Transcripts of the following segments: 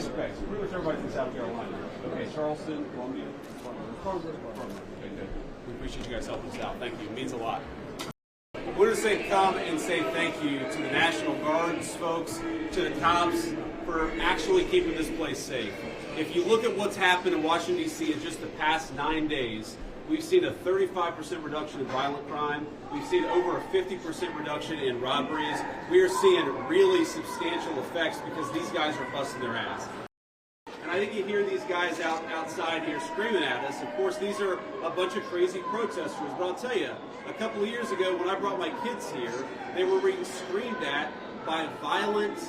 Okay, so pretty much everybody's in South Carolina. Okay, Charleston, Columbia, Farmville. Okay, good. We appreciate you guys helping us out. Thank you. It means a lot. We're going to come and say thank you to the National Guards folks, to the cops, for actually keeping this place safe. If you look at what's happened in Washington, D.C. in just the past 9 days, we've seen a 35% reduction in violent crime. We've seen over a 50% reduction in robberies. We are seeing really substantial effects because these guys are busting their ass. And I think you hear these guys outside here screaming at us. Of course, these are a bunch of crazy protesters. But I'll tell you, a couple of years ago when I brought my kids here, they were being screamed at by violent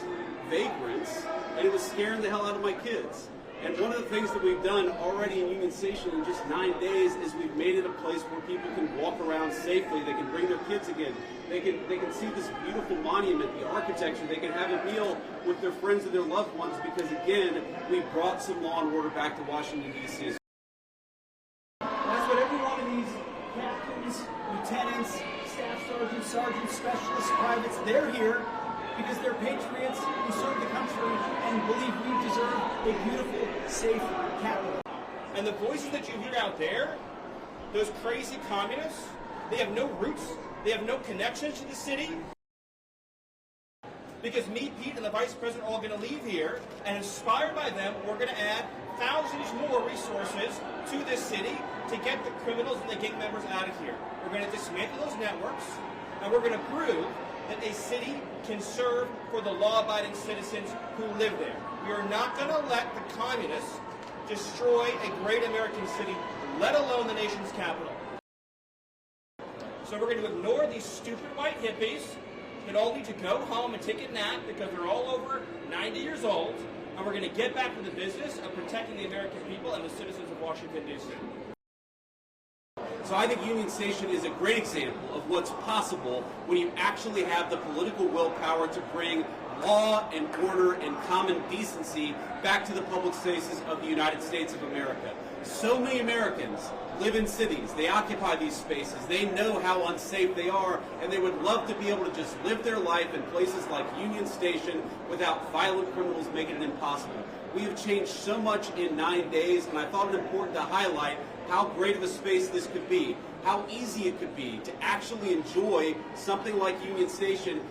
vagrants, and it was scaring the hell out of my kids. And one of the things that we've done already in Union Station in just 9 days is we've made it a place where people can walk around safely. They can bring their kids again. They can see this beautiful monument, the architecture. They can have a meal with their friends and their loved ones because, again, we brought some law and order back to Washington, D.C. That's what every one of these captains, lieutenants, staff sergeants, specialists, privates, they're here because they're patriots who serve the country and believe we deserve a beautiful, safe capital. And the voices that you hear out there, those crazy communists, they have no roots, they have no connection to the city. Because me, Pete, and the Vice President are all going to leave here, and inspired by them, we're going to add thousands more resources to this city to get the criminals and the gang members out of here. We're going to dismantle those networks, and we're going to prove that a city can serve for the law-abiding citizens who live there. We are not going to let the communists destroy a great American city, let alone the nation's capital. So we're going to ignore these stupid white hippies that all need to go home and take a nap because they're all over 90 years old, and we're going to get back to the business of protecting the American people and the citizens of Washington, D.C. So I think Union Station is a great example of what's possible when you actually have the political willpower to bring law and order and common decency back to the public spaces of the United States of America. So many Americans live in cities. They occupy these spaces. They know how unsafe they are, and they would love to be able to just live their life in places like Union Station without violent criminals making it impossible. We have changed so much in 9 days, and I thought it important to highlight how great of a space this could be, how easy it could be to actually enjoy something like Union Station.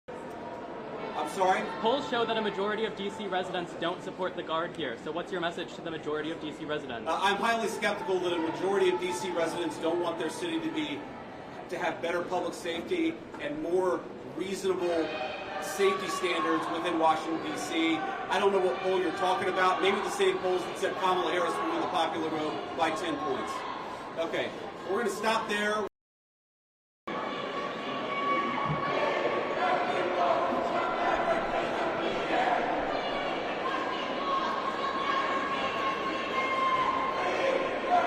I'm sorry? Polls show that a majority of D.C. residents don't support the Guard here. So what's your message to the majority of D.C. residents? I'm highly skeptical that a majority of D.C. residents don't want their city to have better public safety and more reasonable safety standards within Washington, D.C. I don't know what poll you're talking about. Maybe the same polls that said Kamala Harris would win the popular vote by 10 points. Okay, we're going to stop there.